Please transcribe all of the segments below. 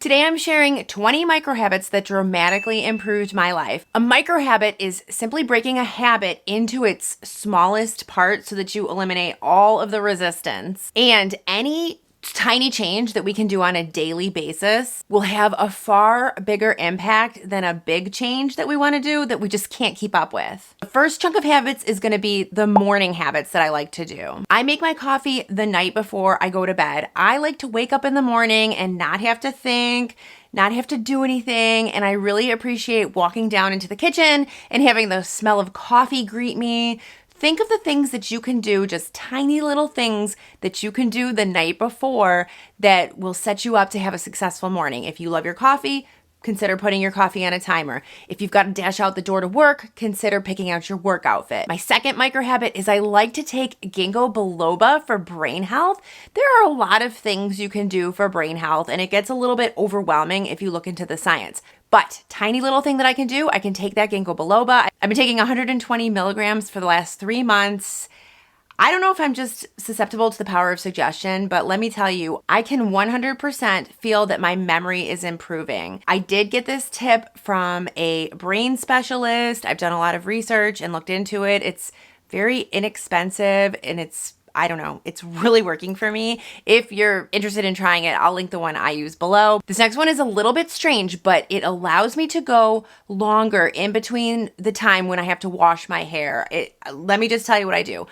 Today I'm sharing 20 micro habits that dramatically improved my life. A micro habit is simply breaking a habit into its smallest part so that you eliminate all of the resistance. And any tiny change that we can do on a daily basis will have a far bigger impact than a big change that we want to do that we just can't keep up with. The first chunk of habits is going to be the morning habits that I like to do. I make my coffee the night before I go to bed. I like to wake up in the morning and not have to think, not have to do anything, and I really appreciate walking down into the kitchen and having the smell of coffee greet me. Think of the things that you can do, just tiny little things that you can do the night before that will set you up to have a successful morning. If you love your coffee, consider putting your coffee on a timer. If you've got to dash out the door to work, consider picking out your work outfit. My second micro habit is I like to take ginkgo biloba for brain health. There are a lot of things you can do for brain health, and it gets a little bit overwhelming if you look into the science. But tiny little thing that I can do, I can take that ginkgo biloba. I've been taking 120 milligrams for the last 3 months. I don't know if I'm just susceptible to the power of suggestion, but let me tell you, I can 100% feel that my memory is improving. I did get this tip from a brain specialist. I've done a lot of research and looked into it. It's very inexpensive and it's really working for me. If you're interested in trying it, I'll link the one I use below. This next one is a little bit strange, but it allows me to go longer in between the time when I have to wash my hair. Let me just tell you what I do.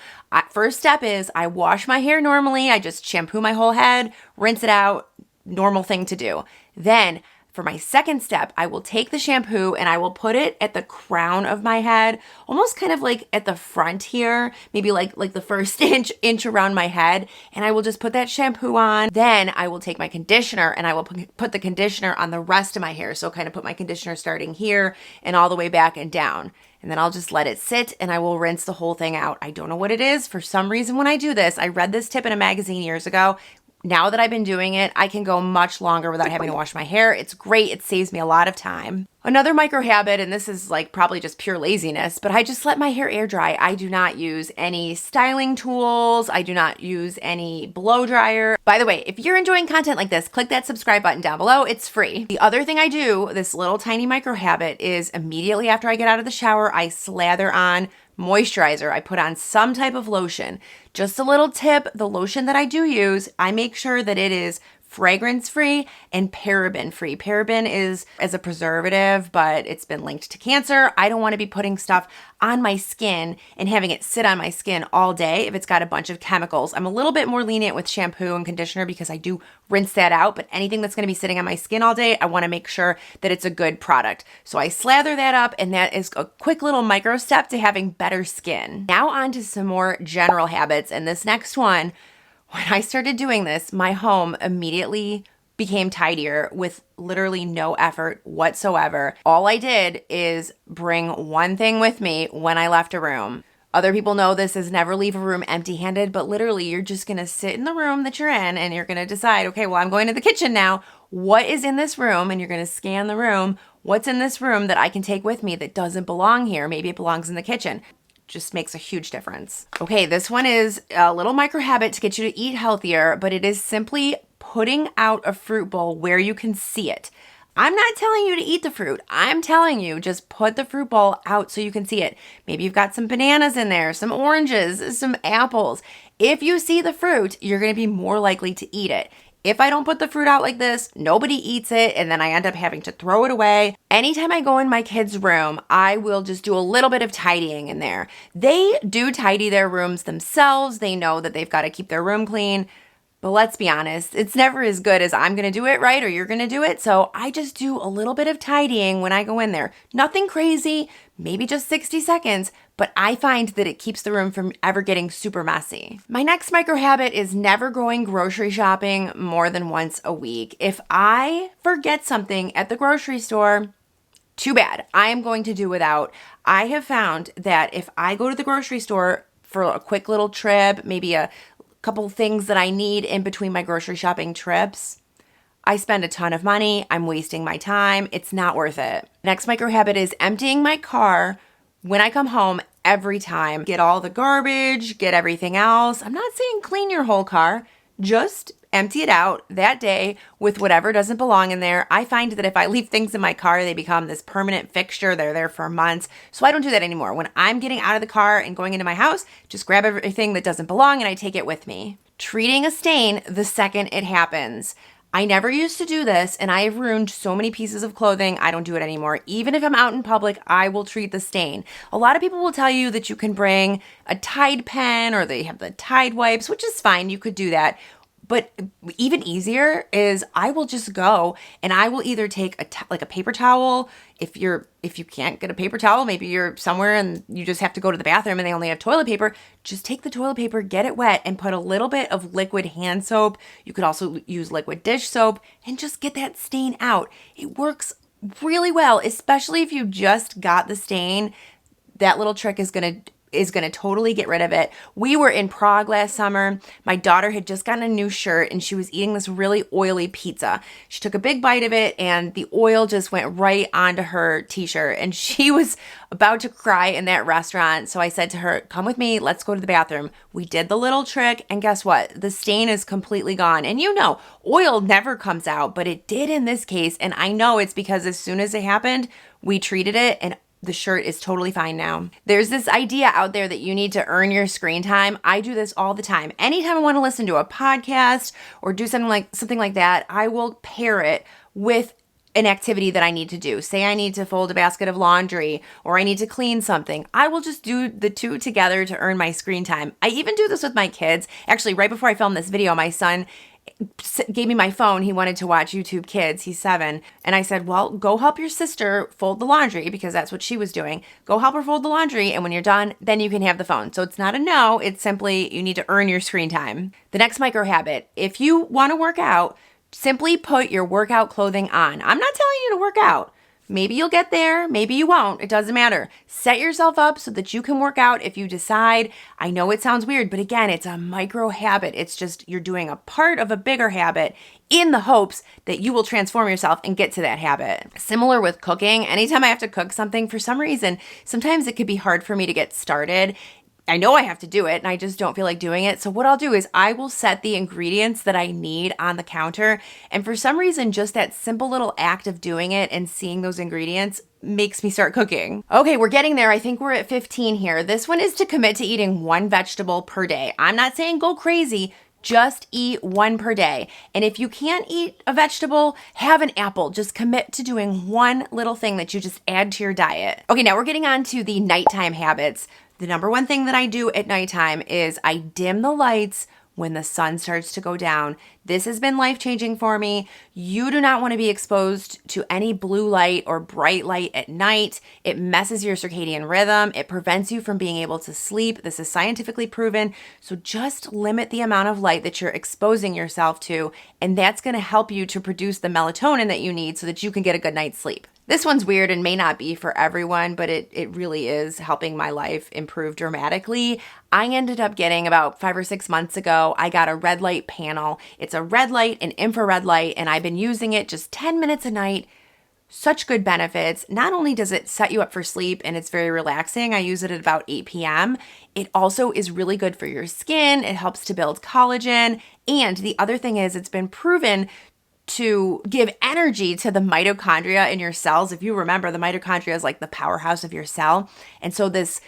First step is I wash my hair normally. I just shampoo my whole head, rinse it out, normal thing to do. Then for my second step, I will take the shampoo and I will put it at the crown of my head, almost kind of like at the front here, maybe like the first inch around my head. And I will just put that shampoo on. Then I will take my conditioner and I will put the conditioner on the rest of my hair. So kind of put my conditioner starting here and all the way back and down. And then I'll just let it sit and I will rinse the whole thing out. I don't know what it is. For some reason, when I do this, I read this tip in a magazine years ago. Now that I've been doing it, I can go much longer without having to wash my hair. It's great. It saves me a lot of time. Another micro habit, and this is like probably just pure laziness, but I just let my hair air dry. I do not use any styling tools. I do not use any blow dryer. By the way, if you're enjoying content like this, click that subscribe button down below. It's free. The other thing I do, this little tiny micro habit, is immediately after I get out of the shower, I slather on moisturizer. I put on some type of lotion. Just a little tip, the lotion that I do use, I make sure that it is fragrance-free and paraben-free. Paraben is as a preservative, but it's been linked to cancer. I don't want to be putting stuff on my skin and having it sit on my skin all day if it's got a bunch of chemicals. I'm a little bit more lenient with shampoo and conditioner because I do rinse that out, but anything that's going to be sitting on my skin all day, I want to make sure that it's a good product. So I slather that up, and that is a quick little micro step to having better skin. Now on to some more general habits, and this next one, when I started doing this, my home immediately became tidier with literally no effort whatsoever. All I did is bring one thing with me when I left a room. Other people know this is never leave a room empty-handed, but literally you're just going to sit in the room that you're in and you're going to decide, okay, well, I'm going to the kitchen now. What is in this room? And you're going to scan the room. What's in this room that I can take with me that doesn't belong here? Maybe it belongs in the kitchen. Just makes a huge difference. Okay, this one is a little micro habit to get you to eat healthier, but it is simply putting out a fruit bowl where you can see it. I'm not telling you to eat the fruit. I'm telling you just put the fruit bowl out so you can see it. Maybe you've got some bananas in there, some oranges, some apples. If you see the fruit, you're going to be more likely to eat it. If I don't put the fruit out like this, nobody eats it, and then I end up having to throw it away. Anytime I go in my kids' room, I will just do a little bit of tidying in there. They do tidy their rooms themselves. They know that they've got to keep their room clean. But let's be honest, it's never as good as I'm going to do it right or you're going to do it. So I just do a little bit of tidying when I go in there. Nothing crazy, maybe just 60 seconds, but I find that it keeps the room from ever getting super messy. My next micro habit is never going grocery shopping more than once a week. If I forget something at the grocery store, too bad. I am going to do without. I have found that if I go to the grocery store for a quick little trip, maybe a couple things that I need in between my grocery shopping trips, I spend a ton of money. I'm wasting my time. It's not worth it. Next micro habit is emptying my car when I come home every time. Get all the garbage, get everything else. I'm not saying clean your whole car, just empty it out that day with whatever doesn't belong in there. I find that if I leave things in my car, they become this permanent fixture. They're there for months. So I don't do that anymore. When I'm getting out of the car and going into my house, just grab everything that doesn't belong and I take it with me. Treating a stain the second it happens. I never used to do this, and I have ruined so many pieces of clothing. I don't do it anymore. Even if I'm out in public, I will treat the stain. A lot of people will tell you that you can bring a Tide pen or they have the Tide wipes, which is fine. You could do that. But even easier is I will just go and I will either take a paper towel. If you can't get a paper towel, maybe you're somewhere and you just have to go to the bathroom and they only have toilet paper, just take the toilet paper, get it wet, and put a little bit of liquid hand soap. You could also use liquid dish soap and just get that stain out. It works really well, especially if you just got the stain. That little trick is going to totally get rid of it. We were in Prague last summer. My daughter had just gotten a new shirt and she was eating this really oily pizza. She took a big bite of it and the oil just went right onto her t-shirt and she was about to cry in that restaurant. So I said to her, come with me, let's go to the bathroom. We did the little trick and guess what? The stain is completely gone. And oil never comes out, but it did in this case. And I know it's because as soon as it happened, we treated it and the shirt is totally fine now. There's this idea out there that you need to earn your screen time. I do this all the time. Anytime I want to listen to a podcast or do something like that, I will pair it with an activity that I need to do. Say I need to fold a basket of laundry or I need to clean something. I will just do the two together to earn my screen time. I even do this with my kids. Actually, right before I filmed this video, my son gave me my phone. He wanted to watch YouTube Kids. He's 7. And I said, well, go help your sister fold the laundry because that's what she was doing. Go help her fold the laundry. And when you're done, then you can have the phone. So it's not a no. It's simply you need to earn your screen time. The next micro habit, if you want to work out, simply put your workout clothing on. I'm not telling you to work out. Maybe you'll get there, maybe you won't. It doesn't matter. Set yourself up so that you can work out if you decide. I know it sounds weird, but again, it's a micro habit. It's just you're doing a part of a bigger habit in the hopes that you will transform yourself and get to that habit. Similar with cooking. Anytime I have to cook something, for some reason, sometimes it could be hard for me to get started. I know I have to do it and I just don't feel like doing it. So what I'll do is I will set the ingredients that I need on the counter. And for some reason, just that simple little act of doing it and seeing those ingredients makes me start cooking. Okay, we're getting there. I think we're at 15 here. This one is to commit to eating one vegetable per day. I'm not saying go crazy. Just eat one per day. And if you can't eat a vegetable, have an apple. Just commit to doing one little thing that you just add to your diet. Okay, now we're getting on to the nighttime habits. The number one thing that I do at nighttime is I dim the lights when the sun starts to go down. This has been life-changing for me. You do not want to be exposed to any blue light or bright light at night. It messes your circadian rhythm. It prevents you from being able to sleep. This is scientifically proven. So just limit the amount of light that you're exposing yourself to, and that's going to help you to produce the melatonin that you need so that you can get a good night's sleep. This one's weird and may not be for everyone, but it really is helping my life improve dramatically. I ended up getting about 5 or 6 months ago, I got a red light panel. It's a red light and infrared light, and I've been using it just 10 minutes a night. Such good benefits. Not only does it set you up for sleep and it's very relaxing, I use it at about 8 p.m. It also is really good for your skin. It helps to build collagen. And the other thing is it's been proven to give energy to the mitochondria in your cells. If you remember, the mitochondria is like the powerhouse of your cell. And so this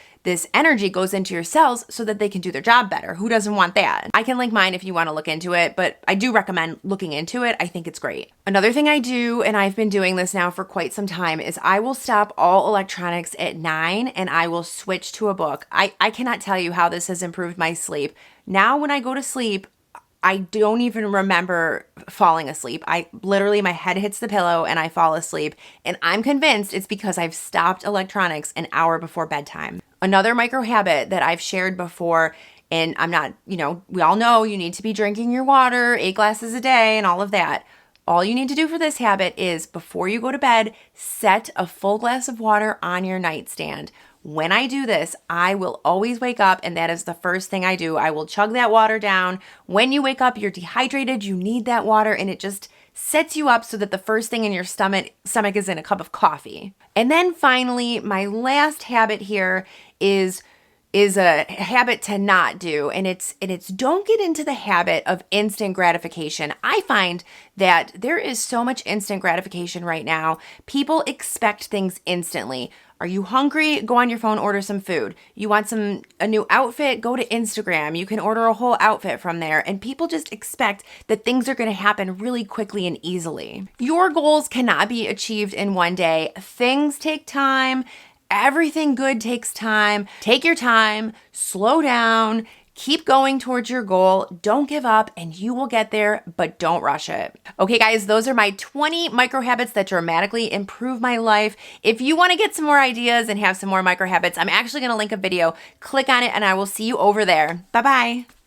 energy goes into your cells so that they can do their job better. Who doesn't want that? I can link mine if you want to look into it, but I do recommend looking into it. I think it's great. Another thing I do, and I've been doing this now for quite some time, is I will stop all electronics at 9 and I will switch to a book. I cannot tell you how this has improved my sleep. Now when I go to sleep, I don't even remember falling asleep. My head hits the pillow and I fall asleep. And I'm convinced it's because I've stopped electronics an hour before bedtime. Another micro habit that I've shared before, and I'm not, we all know you need to be drinking your water, 8 glasses a day and all of that. All you need to do for this habit is before you go to bed, set a full glass of water on your nightstand. When I do this, I will always wake up and that is the first thing I do. I will chug that water down. When you wake up, you're dehydrated, you need that water, and it just sets you up so that the first thing in your stomach is in a cup of coffee. And then finally, my last habit here is is a habit to not do, and it's don't get into the habit of instant gratification. I find that there is so much instant gratification right now. People expect things instantly. Are you hungry? Go on your phone, order some food. You want a new outfit? Go to Instagram. You can order a whole outfit from there. And people just expect that things are going to happen really quickly and easily. Your goals cannot be achieved in one day. Things take time. Everything good takes time. Take your time, slow down, keep going towards your goal. Don't give up and you will get there, but don't rush it. Okay, guys, those are my 20 micro habits that dramatically improve my life. If you want to get some more ideas and have some more micro habits, I'm actually going to link a video. Click on it and I will see you over there. Bye-bye.